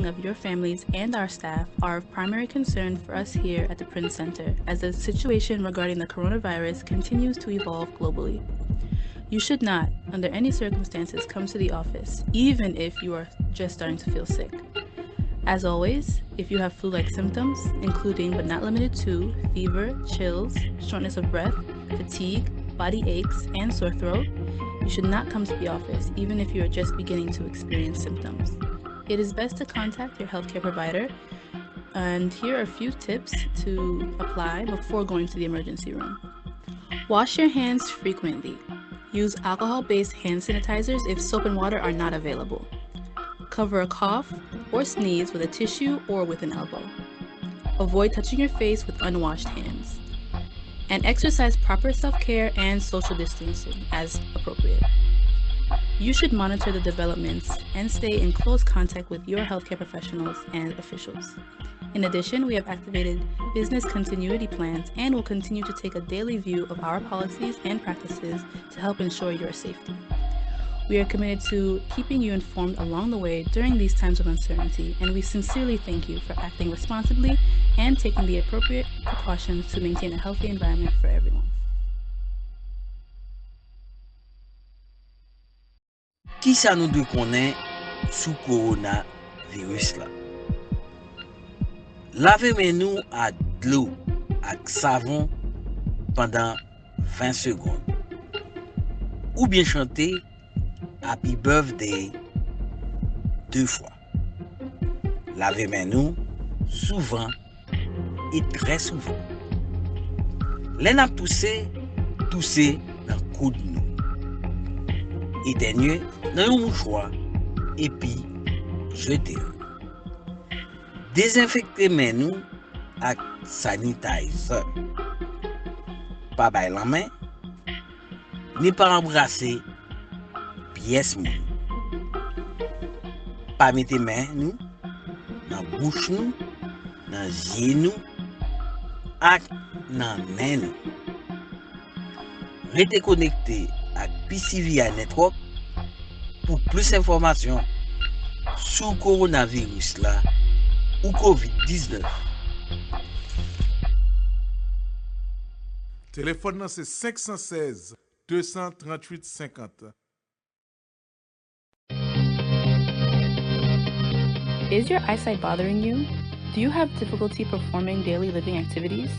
well-being of your families and our staff are of primary concern for us here at the Prince Center as the situation regarding the coronavirus continues to evolve globally. You should not, under any circumstances, come to the office, even if you are just starting to feel sick. As always, if you have flu-like symptoms, including but not limited to fever, chills, shortness of breath, fatigue, body aches, and sore throat, you should not come to the office, even if you are just beginning to experience symptoms. It is best to contact your healthcare provider, and here are a few tips to apply before going to the emergency room. Wash your hands frequently. Use alcohol-based hand sanitizers if soap and water are not available. Cover a cough or sneeze with a tissue or with an elbow. Avoid touching your face with unwashed hands. And exercise proper self-care and social distancing as appropriate. You should monitor the developments and stay in close contact with your healthcare professionals and officials. In addition, we have activated business continuity plans and will continue to take a daily view of our policies and practices to help ensure your safety. We are committed to keeping you informed along the way during these times of uncertainty, and we sincerely thank you for acting responsibly and taking the appropriate precautions to maintain a healthy environment for everyone. Qui ça nous doit connaître sous coronavirus là? Lavez nous à de l'eau avec savon pendant 20 secondes. Ou bien chanter Happy Birthday 2 fois. Lavez nous souvent et très souvent. Les n'a toussé dans le coude nous. Éteignez dans un mouchoir et puis jetez. Désinfectez nous avec sanitizer. Pas bailler la main, ni pas embrasser pièce moun. Pas mettre main nous dans bouche nous, dans yeux nous, ak dans main nous. Restez connecté avec PCVI Network pour plus d'informations sur coronavirus là ou COVID-19. Téléphone c'est 516 238 50. Is your eyesight bothering you? Do you have difficulty performing daily living activities?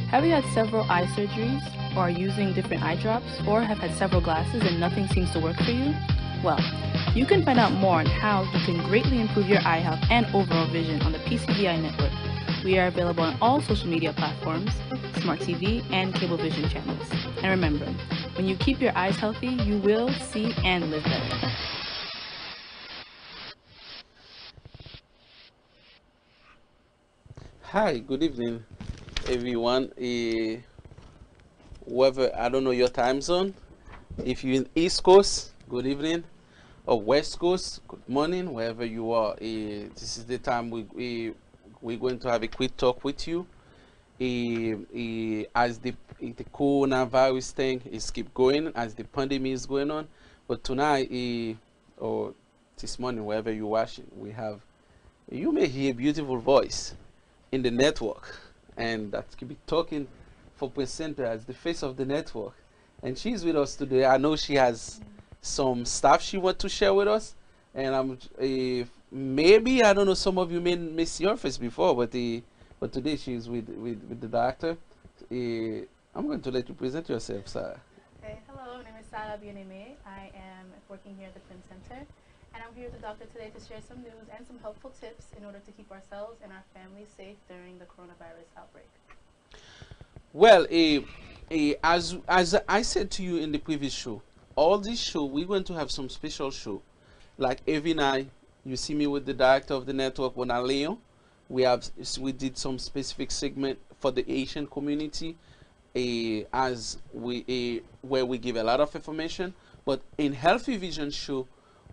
Have you had several eye surgeries, or are using different eye drops, or have had several glasses and nothing seems to work for you? Well, you can find out more on how you can greatly improve your eye health and overall vision on the PCVI network. We are available on all social media platforms, smart TV, and cable vision channels. And remember, when you keep your eyes healthy, you will see and live better. Hi, good evening, everyone. Whether I don't know your time zone, if you're in East Coast, good evening, or West Coast, good morning, wherever you are. This is the time we're going to have a quick talk with you. As the coronavirus thing is keep going, as the pandemic is going on, but tonight or this morning, wherever you're watching, you may hear a beautiful voice in the network, and that could be talking for Presenter as the face of the network, and she's with us today. I know she has some stuff she wants to share with us, and maybe I don't know, some of you may see her face before, but today she's with the doctor. I'm going to let you present yourself, Sarah. Okay, hello, my name is Sarah Bien-Aimé. I am working here at the Prince Center, and I'm here with the doctor today to share some news and some helpful tips in order to keep ourselves and our families safe during the coronavirus outbreak. Well, as I said to you in the previous show, all this show, we're going to have some special show. Like every night, you see me with the director of the network, Ronald Leon. We did some specific segment for the Asian community, where we give a lot of information. But in Healthy Vision show,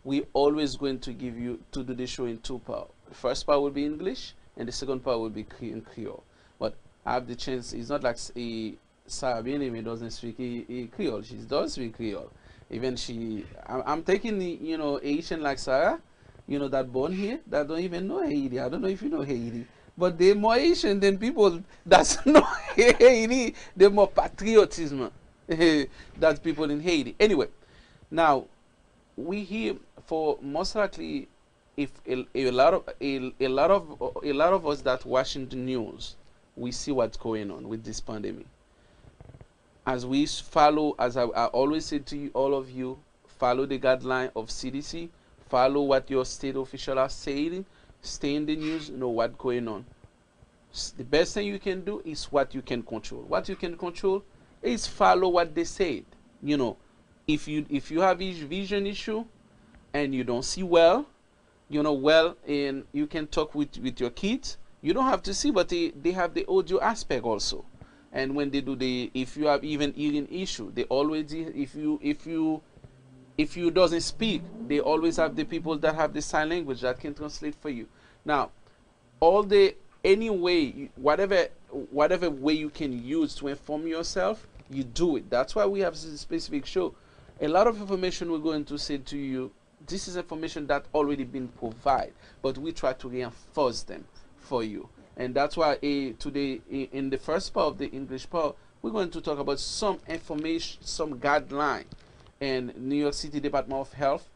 we always going to do the show in two parts. The first part will be English, and the second part will be in Creole. But I have the chance. It's not like Sarah Bien-Aimé doesn't speak Creole. She does speak Creole. Even I'm taking the Asian like Sarah, that born here that don't even know Haiti. I don't know if you know Haiti, but they're more Haitian than people that know Haiti. They're more patriotism than people in Haiti. Anyway, now we hear for most likely if a lot of us that watching the news, we see what's going on with this pandemic. As we follow, as I always say to you, all of you, follow the guideline of CDC, follow what your state official are saying, stay in the news, know what's going on. The best thing you can do is what you can control. What you can control is follow what they said. If you have a vision issue and you don't see well, and you can talk with your kids. You don't have to see, but they have the audio aspect also. And when they do if you have even hearing issue, they always, if you doesn't speak, they always have the people that have the sign language that can translate for you. Now, any way, whatever way you can use to inform yourself, you do it. That's why we have this specific show. A lot of information we're going to say to you, this is information that already been provided, but we try to reinforce them for you. And that's why today, in the first part of the English part, we're going to talk about some information, some guideline, and New York City Department of Health,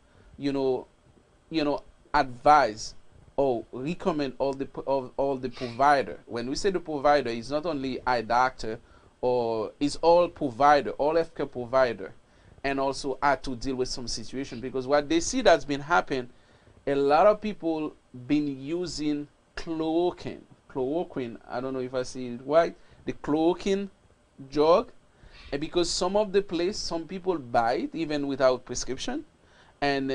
advise or recommend all the provider. When we say the provider, it's not only eye doctor, or it's all provider, all healthcare provider, and also had to deal with some situation, because what they see that's been happening, a lot of people been using chloroquine. I don't know if I see it right. The chloroquine drug, and because some people buy it even without prescription, and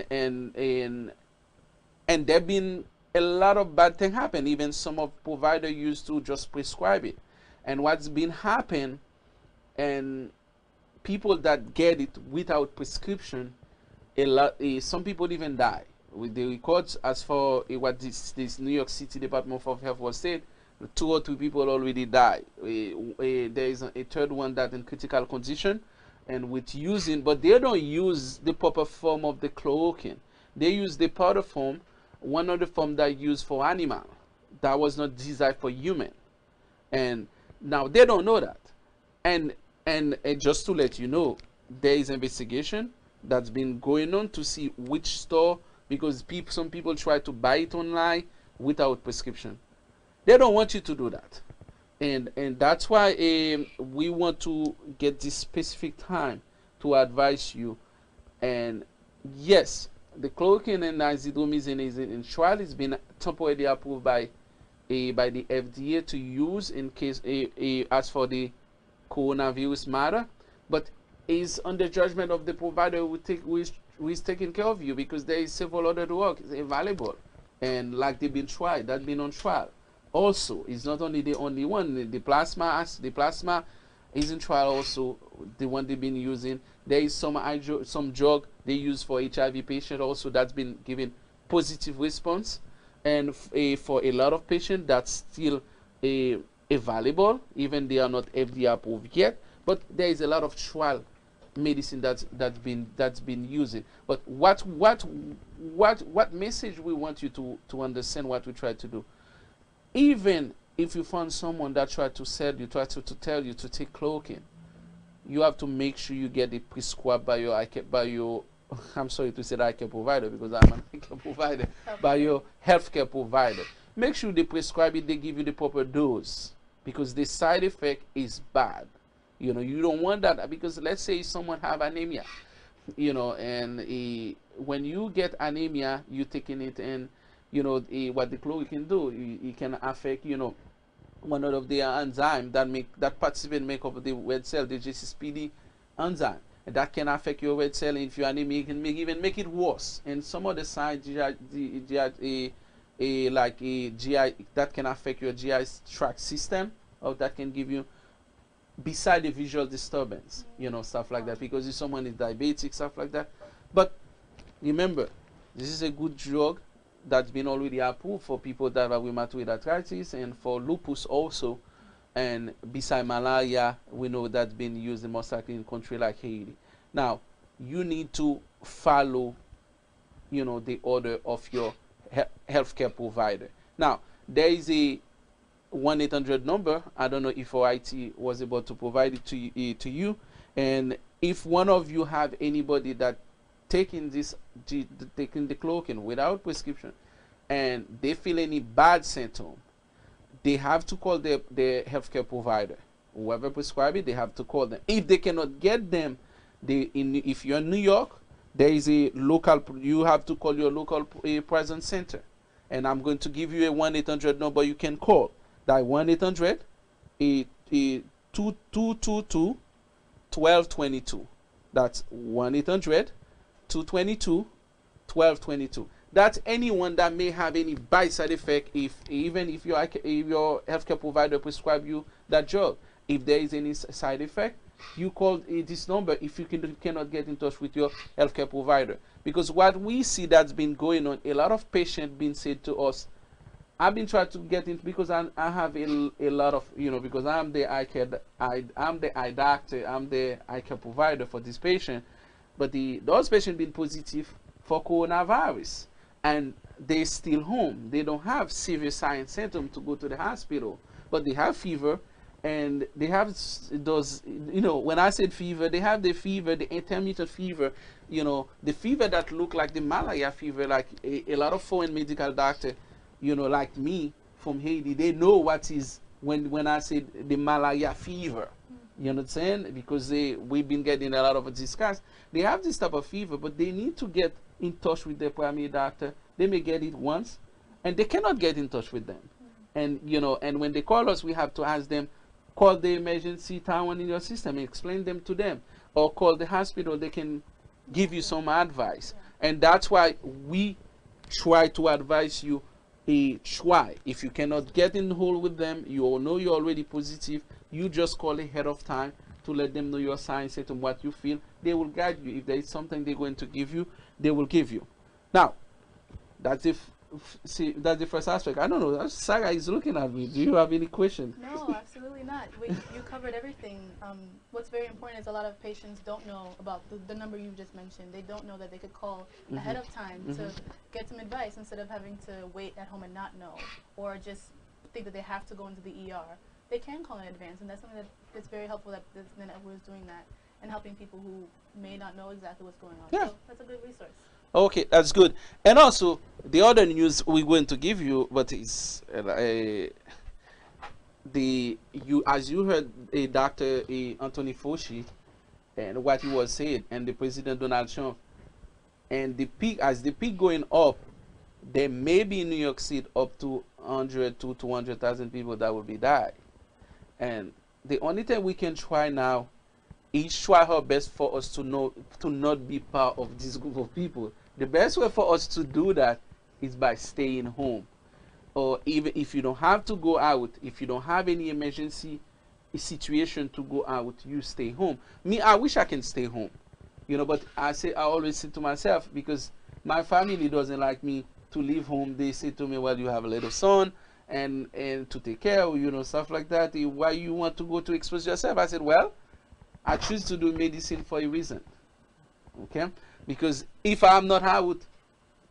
there been a lot of bad thing happen. Even some of provider used to just prescribe it, and what's been happen, and people that get it without prescription, some people even die. With the records, as for what this New York City Department of Health was said, 2 or 3 people already died. There is a third one that in critical condition, and with using, but they don't use the proper form of the chloroquine. They use the powder form, one of the form that used for animal, that was not designed for human, and now they don't know that. And just to let you know, there is investigation that's been going on to see which store, because some people try to buy it online without prescription. They don't want you to do that, and that's why we want to get this specific time to advise you. And yes, the chloroquine and azithromycin is in trial. It's been temporarily approved by the FDA to use in case as for the coronavirus matter, but is under judgment of the provider who is taking care of you, because there is several other drugs available, and like they've been tried, that's been on trial. Also, it's not only the only one. The plasma is in trial also, the one they've been using. There is some drug they use for HIV patient also that's been given positive response, and for a lot of patients that's still available, even they are not FDA approved yet. But there is a lot of trial medicine that's been using. But what message we want you to understand what we try to do. Even if you find someone that try to tell you to take chloroquine, you have to make sure you get it prescribed by your I'm sorry to say the eye care provider, because I'm an eye care provider, by your healthcare provider. Make sure they prescribe it, they give you the proper dose, because the side effect is bad. You don't want that, because let's say someone have anemia, and when you get anemia, you taking it, and what the chloroquine do, it can affect, one of the enzyme that participate make up the red cell, the GCPD enzyme, and that can affect your red cell. And if you're anemic, it can even make it worse. And some of the signs, GI, that can affect your GI tract system, or that can give you, beside the visual disturbance, stuff like that, because if someone is diabetic, stuff like that. But remember, this is a good drug that's been already approved for people that have rheumatoid arthritis, and for lupus also, and beside malaria, we know that's been used in most likely in country like Haiti. Now, you need to follow, the order of your healthcare provider. Now, there is a 1-800 number. I don't know if OIT was able to provide it to you. And if one of you have anybody that taking taking the chloroquine without prescription, and they feel any bad symptom, they have to call their healthcare provider. Whoever prescribed it, they have to call them. If they cannot get them, if you're in New York, there is a local. You have to call your local presence center, and I'm going to give you a 1-800 number you can call. That 1-800 222 1222. That's 1-800-222-1222. That's anyone that may have any bad side effect, even if your healthcare provider prescribe you that drug. If there is any side effect, you call this number if you cannot get in touch with your healthcare provider. Because what we see that's been going on, a lot of patients been said to us, I've been trying to get in because I have a lot of, because I'm the eye doctor, I'm the eye care provider for this patient, but those patients been positive for coronavirus, and they still home. They don't have severe sign symptoms to go to the hospital, but they have fever, and they have those, when I said fever, they have the fever, the intermittent fever, the fever that look like the malaria fever, like a lot of foreign medical doctor, like me from Haiti, they know what is when I say the malaria fever. You understand? Because we've been getting a lot of discuss. They have this type of fever, but they need to get in touch with their primary doctor. They may get it once, and they cannot get in touch with them. And and when they call us, we have to ask them, call the emergency town in your system and explain them to them, or call the hospital. They can give you some advice, and that's why we try to advise you. Try. If you cannot get in the hole with them, you all know you're already positive, you just call ahead of time to let them know your signs and what you feel. They will guide you. If there is something they're going to give you, they will give you. Now, that's that's the first aspect. I don't know. Saga is looking at me. Do you have any questions? No, absolutely not. You covered everything. What's very important is a lot of patients don't know about the number you just mentioned. They don't know that they could call ahead of time to get some advice instead of having to wait at home and not know, or just think that they have to go into the ER. They can call in advance, and that's something that's very helpful that the network is doing that and helping people who may not know exactly what's going on. Yeah. So that's a good resource. Okay, that's good. And also, the other news we're going to give you, but it's as you heard Dr. Anthony Fauci and what he was saying, and the President Donald Trump, and the peak going up, there may be in New York City up to 100 to 200,000 people that will be died. And the only thing we can try now is try our best for us to not be part of this group of people. The best way for us to do that is by staying home. Or even if you don't have to go out, if you don't have any emergency situation to go out, you stay home. Me, I wish I can stay home, but I always say to myself, because my family doesn't like me to leave home. They say to me, well, you have a little son and to take care of, stuff like that. Why you want to go to expose yourself? I said, well, I choose to do medicine for a reason. Okay? Because if I'm not out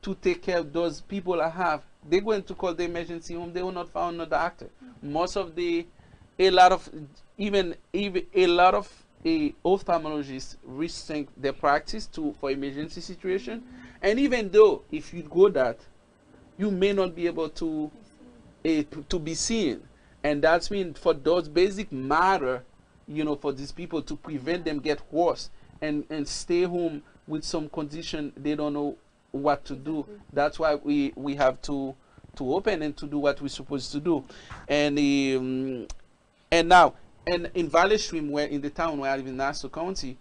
to take care of those people I have, they're going to call the emergency room. They will not find a doctor. Most of a lot of ophthalmologists rethink their practice for emergency situation. And even though if you go that, you may not be able to be seen. And that's mean for those basic matter, for these people to prevent them get worse and stay home with some condition they don't know what to do. That's why we have to open and to do what we're supposed to do. And now in Valley Stream, where in the town where I live in Nassau County,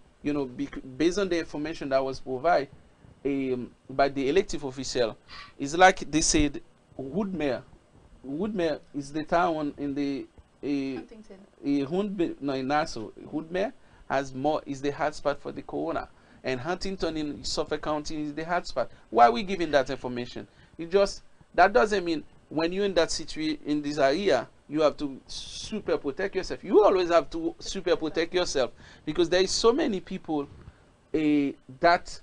based on the information that was provided by the elective official, it's like they said, Woodmere is the town in the Huntington. in Nassau. Woodmere is the hotspot for the corona. And Huntington in Suffolk County is the hotspot. Why are we giving that information? That doesn't mean when you're in that situation, in this area, you have to super protect yourself. You always have to super protect yourself, because there is so many people that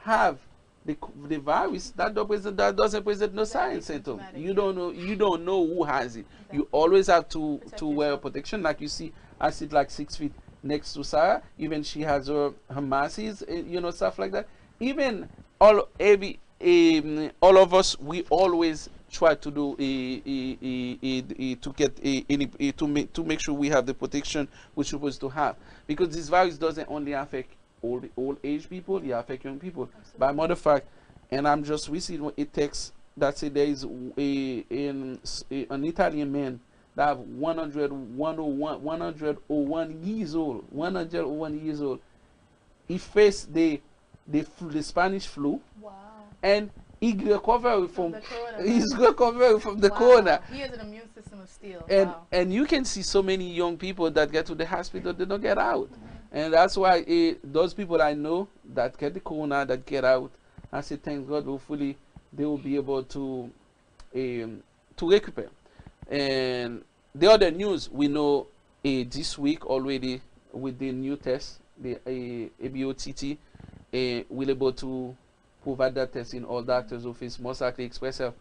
have the virus that doesn't present no sign symptom. You don't know who has it. You always have to wear protection. Like you see, I sit like 6 feet next to Sarah. Even she has her masks, stuff like that. Even all of us, we always try to do to get to make sure we have the protection we're supposed to have, because this virus doesn't only affect old age people, it affects young people. Absolutely. By matter of fact, and I'm just receiving a text that said there is an Italian man that have 101 years old. 101 years old. He faced the Spanish flu. Wow. And he recovered from the corona. He has an immune system of steel. And you can see so many young people that get to the hospital, they don't get out. And that's why those people I know that get the corona, that get out, I say thank God, hopefully they will be able to recuperate. And the other news, we know this week already with the new test, the ABOTT will able to provide that test in all doctors' office. Most likely Express Health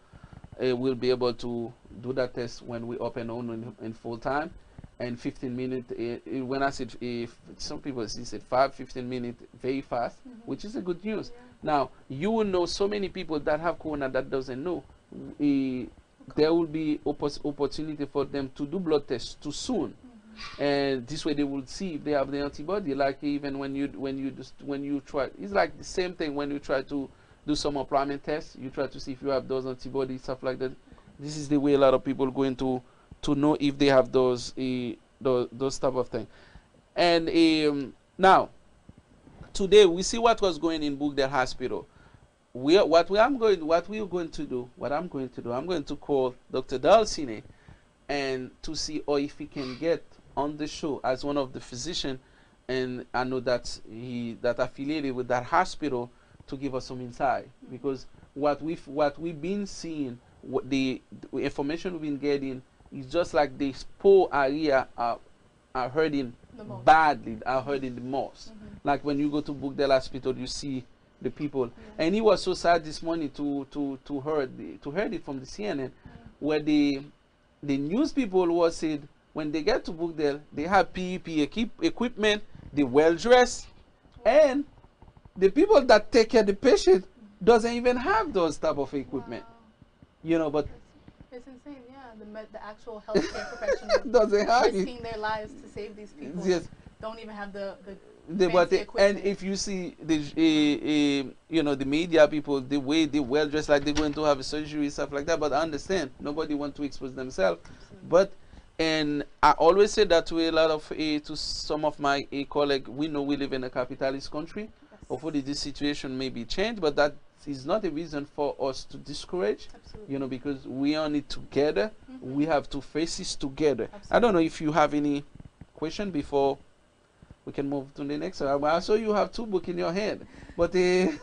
will be able to do that test when we open on in full time. And 15 minutes, when I said, some people said 15 minutes, very fast, which is a good news. Yeah. Now, you will know so many people that have corona that doesn't know. There will be opportunity for them to do blood tests too soon. And this way they will see if they have the antibody. Like even when you try, it's like the same thing when you try to do some employment tests. You try to see if you have those antibodies, stuff like that. This is the way a lot of people going to know if they have those type of thing. And now today we see what was going in Brookdale Hospital. I'm going to call Dr. Dalcine and to see if he can get on the show as one of the physicians, and I know that that affiliated with that hospital, to give us some insight, because what we've been seeing, what the information we've been getting is just like this poor area are hurting badly, are hurting the most. Like when you go to Brookdale Hospital, you see the people, and it was so sad this morning to heard it from the CNN, where the news people was said when they get to Brookdale, they have PEP equipment, they well dressed, and the people that take care of the patient doesn't even have those type of equipment. Wow. But it's insane. Yeah, the actual healthcare professionals doesn't have risking their lives to save these people. Yes. Don't even have the and if you see the media people, the way they well dressed, like they're going to have a surgery, stuff like that. But I understand nobody want to expose themselves. Absolutely. And I always say that to a lot of to some of my colleagues. We know we live in a capitalist country. Yes. Hopefully this situation may be changed, but that is not a reason for us to discourage. Absolutely. Because we are in it together. We have to face this together. Absolutely. I don't know if you have any question before we can move to the next one. I saw you have 2 books in your hand, but in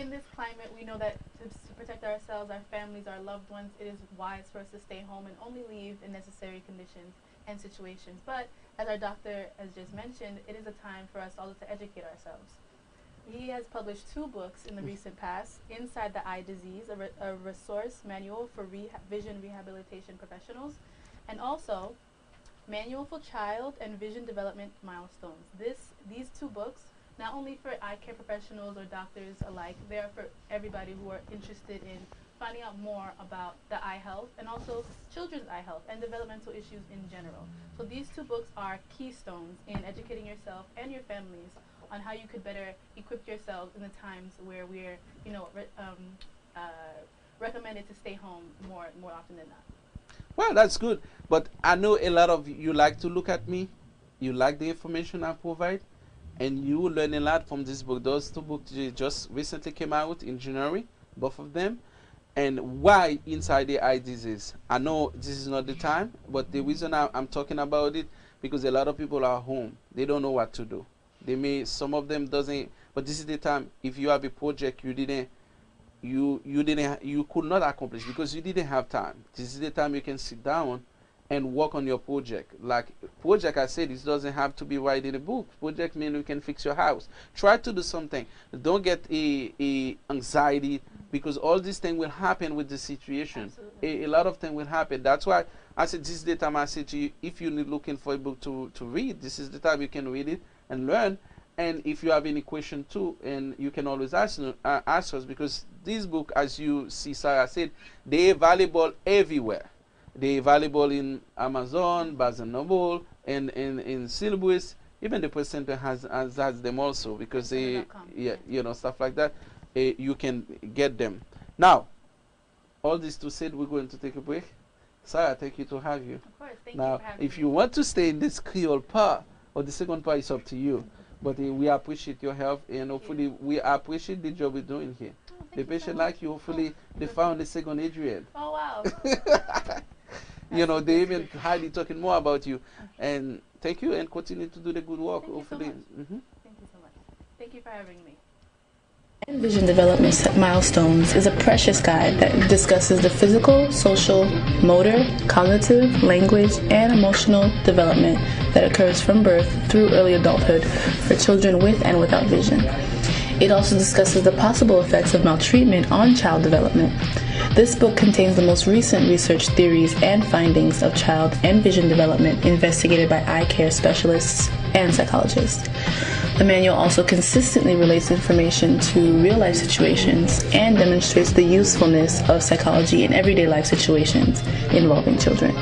this climate, we know that to protect ourselves, our families, our loved ones, it is wise for us to stay home and only leave in necessary conditions and situations. But as our doctor has just mentioned, it is a time for us also to educate ourselves. He has published 2 books in the recent past: Inside the Eye Disease, a resource manual for vision rehabilitation professionals, and also Manual for Child and Vision Development Milestones. These 2 books, not only for eye care professionals or doctors alike, they are for everybody who are interested in finding out more about the eye health and also children's eye health and developmental issues in general. So these 2 books are keystones in educating yourself and your families on how you could better equip yourselves in the times where we're, recommended to stay home more often than not. Well, that's good. But I know a lot of you like to look at me. You like the information I provide. And you will learn a lot from this book. Those 2 books just recently came out in January, both of them. And why Inside the Eye Disease? I know this is not the time, but the reason I'm talking about it, because a lot of people are home. They don't know what to do. Some of them doesn't, but this is the time. If you have a project you could not accomplish because you didn't have time. This is the time you can sit down and work on your project. Like project, I said, it doesn't have to be writing a book. Project means you can fix your house. Try to do something. Don't get a anxiety, because all these things will happen with the situation. A lot of things will happen. That's why I said this is the time I said to you, if you're looking for a book to read, this is the time you can read it and learn. And if you have any question too, and you can always ask us, because this book, as you see Sarah said, they're available everywhere. They're available in Amazon, Barnes and Noble, and in Syllabus. Even the Press Center has them also, because they, stuff like that. You can get them. Now, all this to say, we're going to take a break. Sarah, thank you to have you. Of course, thank now, you for having if me. you want to stay in this Creole part, or the second part, is up to you. But we appreciate your help, and hopefully we appreciate the job we're doing here. The patient like you, hopefully they found the second Adrian. Oh, wow. They even highly talking more about you. And thank you, and continue to do the good work. Thank you so Hopefully. much. Thank you so much. Thank you for having me. Vision Development Milestones is a precious guide that discusses the physical, social, motor, cognitive, language, and emotional development that occurs from birth through early adulthood for children with and without vision. It also discusses the possible effects of maltreatment on child development. This book contains the most recent research theories and findings of child and vision development investigated by eye care specialists and psychologists. The manual also consistently relates information to real-life situations and demonstrates the usefulness of psychology in everyday life situations involving children.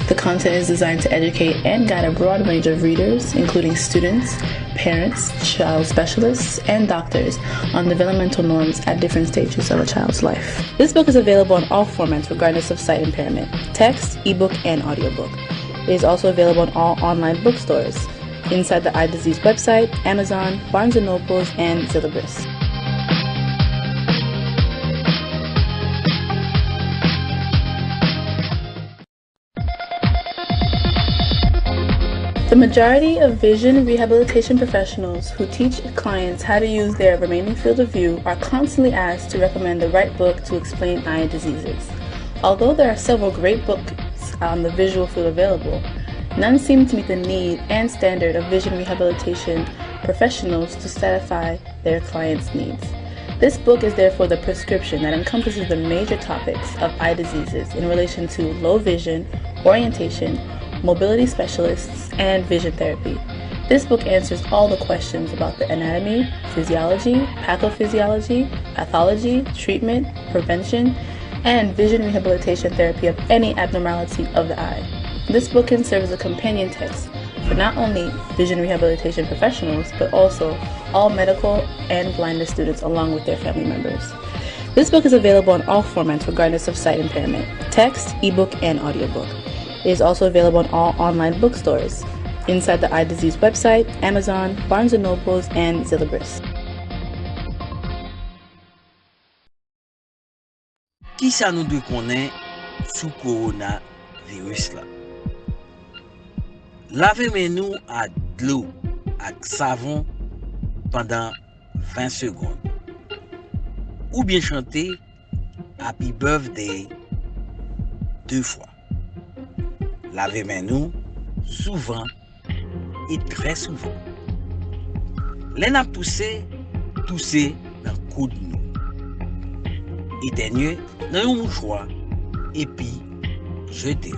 The content is designed to educate and guide a broad range of readers, including students, parents, child specialists, and doctors on developmental norms at different stages of a child's life. This book is available in all formats regardless of sight impairment: text, ebook, and audiobook. It is also available in all online bookstores, inside the Eye Disease website, Amazon, Barnes & Noble, and Syllabus. The majority of vision rehabilitation professionals who teach clients how to use their remaining field of view are constantly asked to recommend the right book to explain eye diseases. Although there are several great books on the visual field available, none seem to meet the need and standard of vision rehabilitation professionals to satisfy their clients' needs. This book is therefore the prescription that encompasses the major topics of eye diseases in relation to low vision, orientation, mobility specialists, and vision therapy. This book answers all the questions about the anatomy, physiology, pathophysiology, pathology, treatment, prevention, and vision rehabilitation therapy of any abnormality of the eye. This book can serve as a companion text for not only vision rehabilitation professionals, but also all medical and blindness students along with their family members. This book is available in all formats regardless of sight impairment: text, ebook, and audiobook. It is also available in all online bookstores, inside the Eye Disease website, Amazon, Barnes & Noble, and Syllabus. Ki sa nou dwe konen sou coronavirus la? Lave men nou a d'lou ak savon pendant 20 secondes. Ou bien chanter Happy Birthday 2 fois. Lave men nou souvent et très souvent. Len ap tousse nan koud nou. Éteigneux nan yon mouchoir et puis jeter.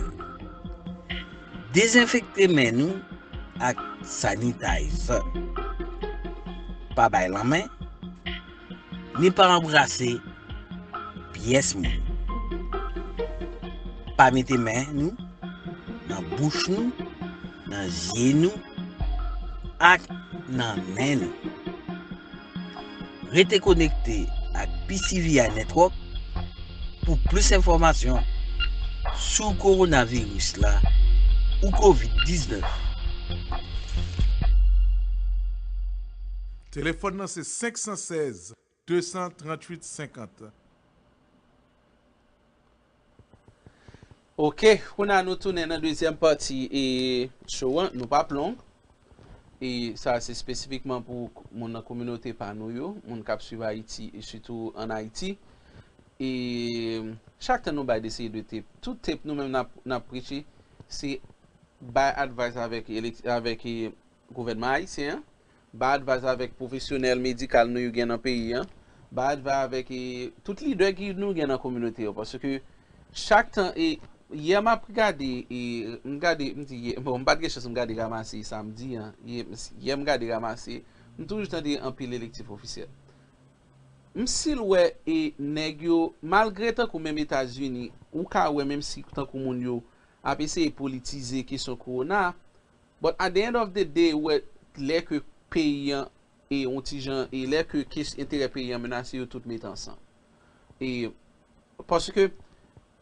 Désinfecter men nou ak sanitizer. Pa bay la main, ni pa embrasser pièce moun. Pa mette men nou nan bouche nou, nan zye nou, ak nan men nou. Rete connecté ak PCVI Network pour plus d'informations sur coronavirus là ou COVID-19. Téléphone nan c'est 516 238 50. Ok, on a nous tourné dans la deuxième partie et show nous pas long. Et ça c'est spécifiquement pour mon communauté par nous yo, mon cap suivre Haïti et surtout en Haïti. Et chaque temps nous va essayer de tape, tout tape nous même n'a prêché c'est bas advice avec gouvernement haïtien, bas advice avec professionnel médical nous gen dans pays, bas advice avec tout leader qui nous gen dans communauté parce que chaque temps et hier m'a regardé et regardé bon pas quelque chose regarder ramasser samedi hier regarder ramasser toujours tande en pile électif officiel. M'sil ouais et nèg yo malgré tant que même États-Unis ou ka ouais même si tant que moun yo a essayer politiser question corona but at the end of the day ouais les que pays et on ti gens et les que intérêt pays menacé yo tout mettre ensemble et parce que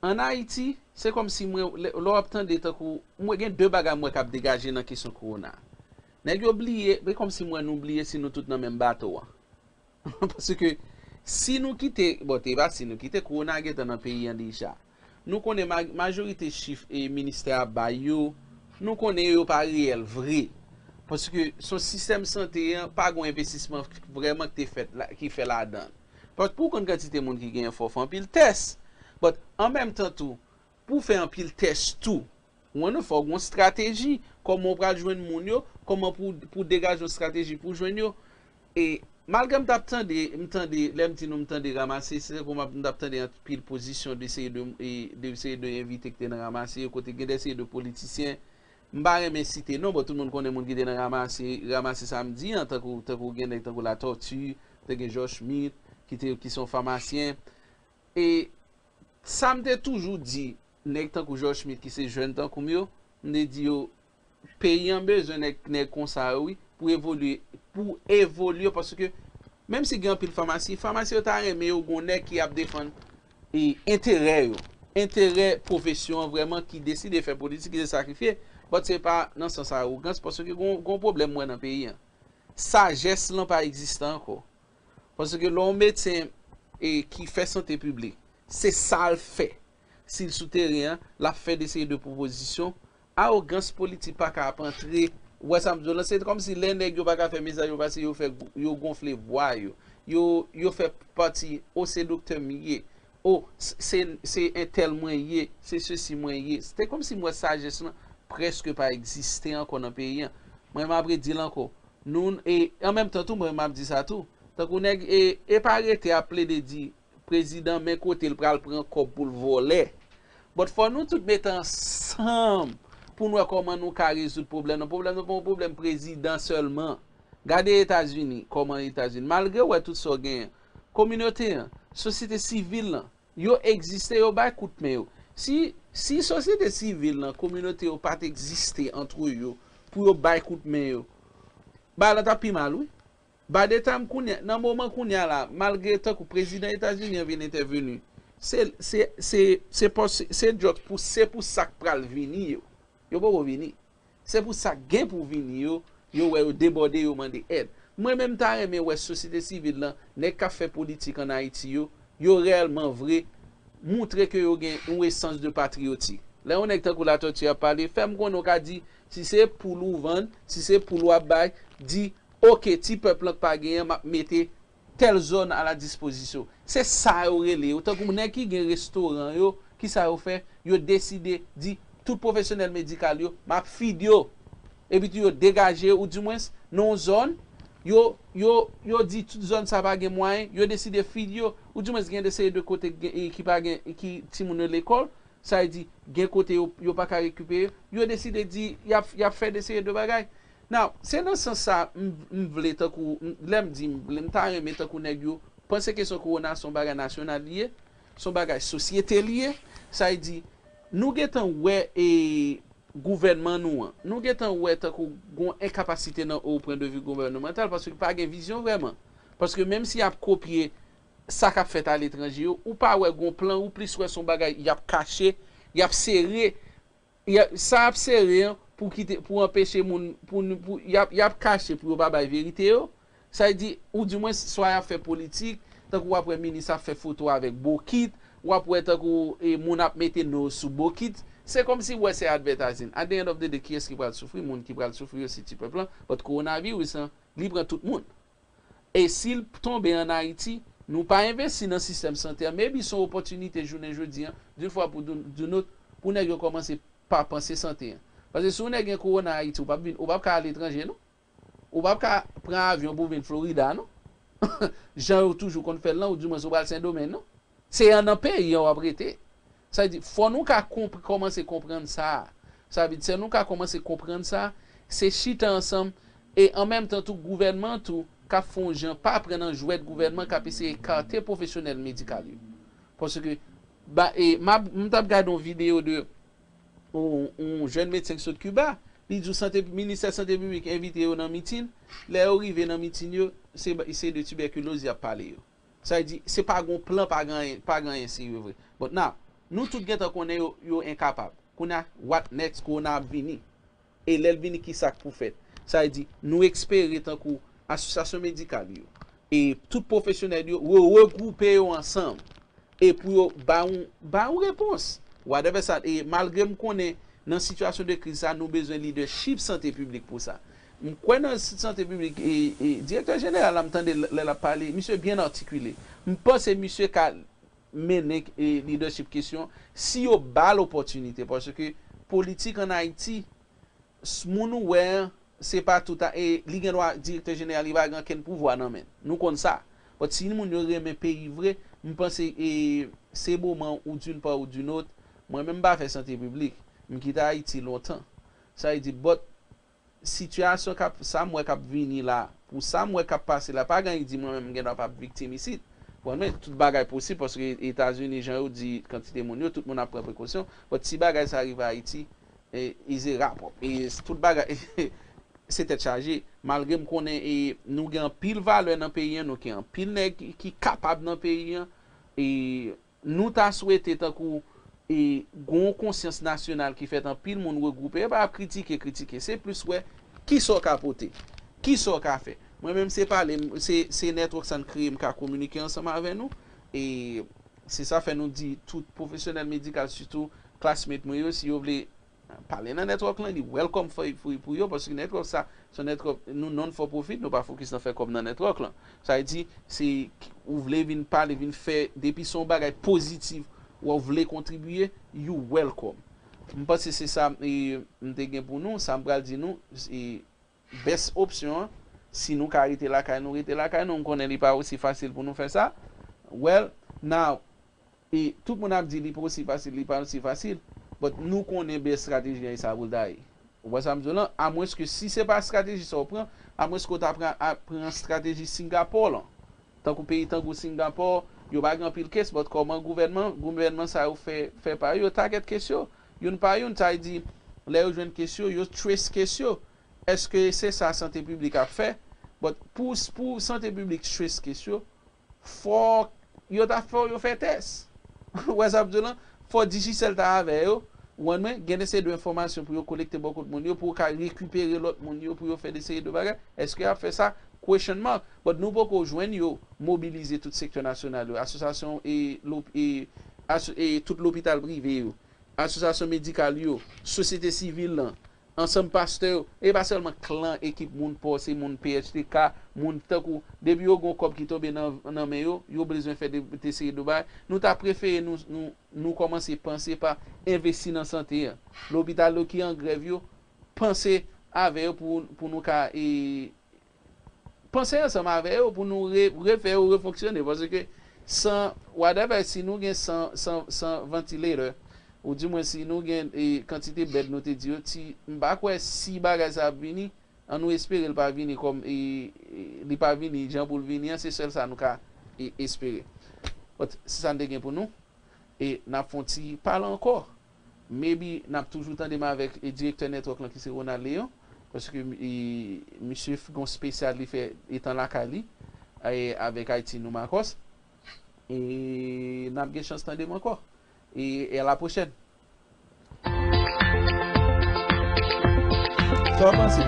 en Haïti c'est comme si moi l'obtenir de tant que moi gen deux bagages moi cap dégager dans question corona nèg yo oublier mais comme si moi nous oublier si nous tout dans même bateau parce que si nous quitter bon t'es pas si nous quitter corona get dans pays déjà nous connaît majorité chiffre et ministère ba yo nous connaît yo pas réel vrai parce que son système santé pas gon investissement vraiment qui fait là-dedans parce que pour quantité monde qui gagne faut faire un pile test but en même temps tout pour faire un pile test tout on faut une stratégie comment pour joindre moun yo comment pour dégager une stratégie pour joindre yo et malgré m't'attendre m't'attendre ramasser c'est comme m't'attendre en pile position d'essayer de inviter que dans ramasser côté d'essayer de politiciens m'ba même citer non tout le monde connaît monde qui dans ramasser samedi en tant que la tortue tant que George Schmidt qui sont pharmaciens et ça m'était toujours dit nèg tant que George Schmidt qui c'est jeune tant comme yo me dit yo pays en besoin nèg comme ça oui pour évoluer parce que même si gen pile pharmacie yo ta remè yo gonè qui a défendre et intérêt profession vraiment qui décide de faire politique qui de sacrifier but c'est pas dans sens arrogance parce que gon problème moi dans pays sagesse là pas existant encore parce que l'homme médecin et qui fait santé publique c'est ça le fait s'il souterrain la fait d'essayer de proposition arrogance politique pas capable entrer ouais ça me c'est comme si les nèg yo pas faire message yo parce yo gonfler voix yo fait partie au c'est docteur Mier oh c'est un tel moyen c'est ceci moyen c'était comme si moi sagesse presque pas exister encore dans pays moi m'a dit encore nous et en même temps tout moi m'a dit ça tout tant qu'on nèg et pas arrêter appeler de dire président mais côté il pral prend cop pour le voler but faut nous tout mettre ensemble pour nous comment nous résoudre le problème n'est pas un problème président seulement regardez États-Unis comment États-Unis malgré ouais tout ça gain communauté société civile yo existé yo ba coup de main si société civile la communauté yo pas exister entre yo pour yo ba coup de main yo ba la tapi mal oui ba de temps kounya dans moment kounya là malgré tant que président États-Unis vient intervenir c'est job pour c'est pour ça que pral venir yo pas venir c'est pour ça gain pour venir yo ouais déborder yo demander aide moi même ta aimé ouais société civile là n'est qu'a fait politique en Haïti yo réellement vrai montrer que yo gain un essence de patriotique là on est tant que la tortue a parlé femme qu'on a dit si c'est pour nous vendre si c'est pour nous bail dit OK ti peuple pas gagner mettez telle zone à la disposition c'est ça yo relé autant que nèg qui gain restaurant yo qui ça yo fait yo décider dit tout professionnel médical yo m'a feed yo et puis yo dégager ou du moins non zone yo dit toute zone ça pas gen moyen yo décider feed yo ou du moins gen d'essayer de côté qui pas gen qui ti moun l'école ça dit gen côté yo pas récupérer yo décider dit y a fait d'essayer de bagay now c'est dans sens ça m'vle tant kou l'aime dit m'ta remet tant kou nèg yo penser que son corona son bagay national lié son bagay société lié ça dit nous getan ouais et gouvernement nous getan ouais tant qu'on gon incapacité au point de vue gouvernemental parce que pas gen vision vraiment parce que même si y a copié ça qu'a fait à l'étranger ou pas ouais gon plan ou plus ouais son bagay y a caché y a serré ça a serré pour quitter pour empêcher moun pour y a caché pour pas ba vérité yo ça dit ou du moins soit a fait politique tant qu'on après ministre a fait photo avec Bokit ou après tant qu'on moun a metté nos sous Bokit c'est comme si ouais c'est advertising at the end of the day qui est-ce qui va souffrir moun qui va souffrir aussi petit peuple votre coronavirus libre tout le monde et s'il tombe en Haïti nous pas investir dans le système sanitaire mais ils sont opportunité journée jeudi d'une fois pour d'une autre pour nèg commencer pas penser santé. Parce que si on a un corona Haïti, ou pas aller à l'étranger, non? Ou pas prendre un avion pour venir Florida, non? Jean toujours qu'on fait là, ou du moins au Saint-Domingue, non? C'est un pays on va prêter. Ça veut dire, faut nous commencer à comprendre ça. Ça veut dire, c'est nous qui commencer à comprendre ça, c'est chita ensemble, et en même temps, tout gouvernement, tout, qui font gens, pas prendre un jouet de gouvernement, qui essayer d'écarter professionnel médical. Parce que, et je regardé une vidéo de un jeune médecin qui est de Cuba, il dit santé ministère santé publique invité dans un meeting, les arrivé dans un meeting c'est de tuberculose il a parlé. Ça veut dire c'est pas un plan pas grand c'est vrai. But now, nous tout gens qu'on est yo incapable. Qu'on a what next qu'on a vini. Et l'el vini qui ça pour faire. Ça veut dire nous espérer tant que association médicale yo et tout professionnel yo regrouper ensemble et pour ba une réponse. Whatever ça et malgré qu'on est dans situation de crise ça nous besoin de leadership santé publique pour ça. Moi dans santé publique et directeur général m'entendait la parler monsieur bien articulé. Je pense que monsieur ka mener leadership question si yo ba l'opportunité parce que politique en Haïti moun ouais c'est pas tout à et li gen droit directeur général il va grand ken pouvoir nan men. Nous connait ça. Mais si moun yo remen pays vrai, je pense et c'est moment ou d'une part ou d'une autre moi même pas faire santé publique, je quitte Haïti longtemps. Ça veut dire but situation cap ça moi cap venir là, pour ça moi cap passer là pas gagne dit moi même gen pas victime ici. Bon mais toute bagaille possible parce que États-Unis gens dit quantité moun yo tout monde a prend précaution, mais si bagaille ça arrive à Haïti et ils est rapport et toute bagaille c'était chargé malgré qu'on est nous gagne pile valeur dans pays nous qui en pile nèg qui capable dans pays et nous t'a souhaité tant que et gon conscience nationale qui fait un pile monde regroupé pas critiquer c'est plus ouais qui sort capoter qui sort qu'a fait moi même c'est pas c'est network ça crime qui communiquer ensemble avec nous et c'est ça fait nous dit tout professionnel médical surtout classmate moi si vous voulez parler dans network là dit welcome pour yo parce que network ça son network nous non for profit nous pas focus dans faire comme dans network là ça veut dire c'est vous voulez venir parler venir faire depuis son bagage positif ou vous voulez contribuer, you welcome. Je pense que c'est ça et pour nous, ça me dit nous et best option si nous arrêter là nous connaît pas aussi facile pour nous faire ça. Well, now et tout le monde a dit pas aussi facile, il pas aussi facile, but nous connaît best stratégie ça pour d'ailleurs. Vous voyez ça me dit là, à moins que si c'est pas stratégie ça prend, à moins que tu apprend stratégie Singapour là. Tant que pays tant que Singapour yo pas grand pile caisse but comment gouvernement ça fait pas yo target question yo pas yo ça dit les yo joine question yo trace question est-ce que c'est ça santé publique a fait but pour santé publique trace question faut yo fait test WhatsApp de là faut digital ta avec yo ou même gagner ces deux informations pour yo collecter beaucoup de monde yo pour récupérer l'autre monde yo pour yo faire des séries de bagages est-ce que a fait ça question mark but nous pouvons joindre yo mobiliser tout secteur national association et tout l'hôpital privé yo association médicale yo société civile là ensemble pasteur et pas seulement clan équipe moun c'est moun PHTK moun takou depuis yo gon cop qui tombe dans main yo besoin faire des séries de bail nous t'a préféré nous commencer penser pas investir dans santé l'hôpital qui en grève yo penser avec pour nous ca et pensez ensemble avec eux pour nous refaire refonctionner parce que sans whatever si nous gain sans ventilateur ou du moins si nous gain quantité bed nous te dit si m'pa quoi si bagage ça venir on nous espérer il pas venir comme il pas venir gens pour venir c'est seul ça nous ca espérer si ça ne pour nous et n'a fonti parle encore maybe n'a toujours tendé avec le directeur network là qui c'est Ronald Léon parce que monsieur gon spécial il fait étant la Cali avec Haïti nous Marcos et n'a pas chance tendre encore et à la prochaine. Ça va passer.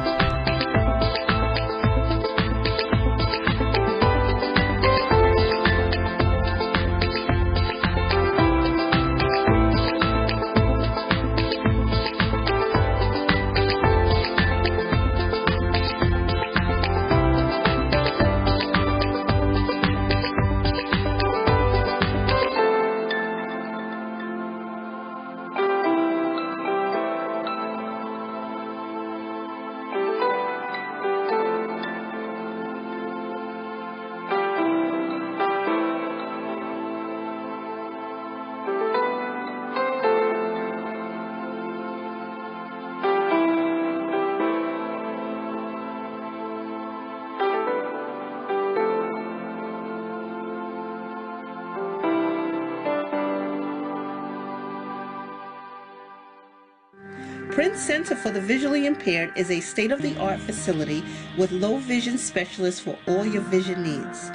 Prince Center for the Visually Impaired is a state-of-the-art facility with low vision specialists for all your vision needs.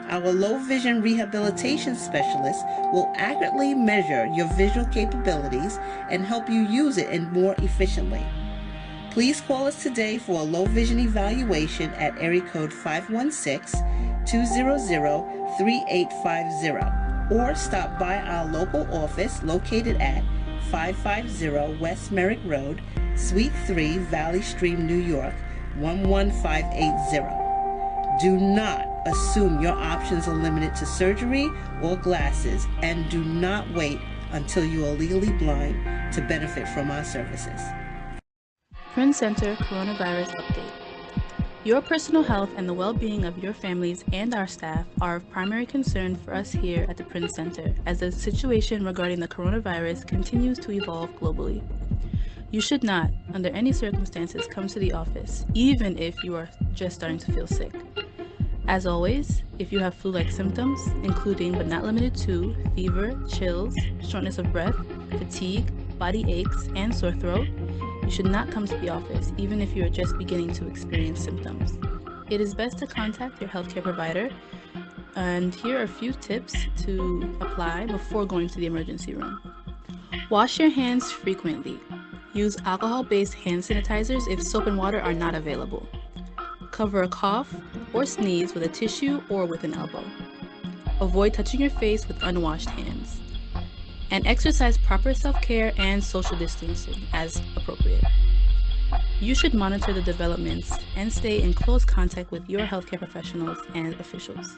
Our low vision rehabilitation specialist will accurately measure your visual capabilities and help you use it more efficiently. Please call us today for a low vision evaluation at area code 516-200-3850 or stop by our local office located at 550 West Merrick Road, Suite 3, Valley Stream, New York, 11580. Do not assume your options are limited to surgery or glasses, and do not wait until you are legally blind to benefit from our services. Prince Center Coronavirus Update. Your personal health and the well-being of your families and our staff are of primary concern for us here at the Prince Center as the situation regarding the coronavirus continues to evolve globally. You should not, under any circumstances, come to the office, even if you are just starting to feel sick. As always, if you have flu-like symptoms, including but not limited to fever, chills, shortness of breath, fatigue, body aches, and sore throat, you should not come to the office, even if you are just beginning to experience symptoms. It is best to contact your healthcare provider, and here are a few tips to apply before going to the emergency room. Wash your hands frequently. Use alcohol-based hand sanitizers if soap and water are not available. Cover a cough or sneeze with a tissue or with an elbow. Avoid touching your face with unwashed hands. And exercise proper self-care and social distancing as appropriate. You should monitor the developments and stay in close contact with your healthcare professionals and officials.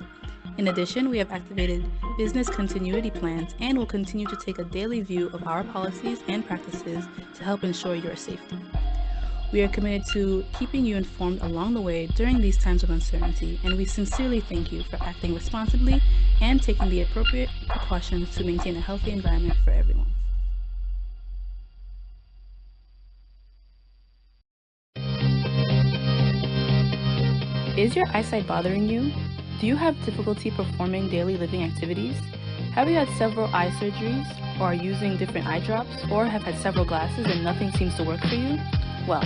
In addition, we have activated business continuity plans and will continue to take a daily view of our policies and practices to help ensure your safety. We are committed to keeping you informed along the way during these times of uncertainty, and we sincerely thank you for acting responsibly and taking the appropriate precautions to maintain a healthy environment for everyone. Is your eyesight bothering you? Do you have difficulty performing daily living activities? Have you had several eye surgeries, or are using different eye drops, or have had several glasses and nothing seems to work for you? Well,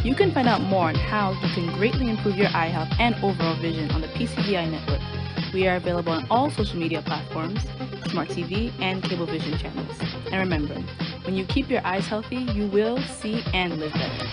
you can find out more on how you can greatly improve your eye health and overall vision on the PCVI network. We are available on all social media platforms, smart TV, and cable vision channels. And remember, when you keep your eyes healthy, you will see and live better.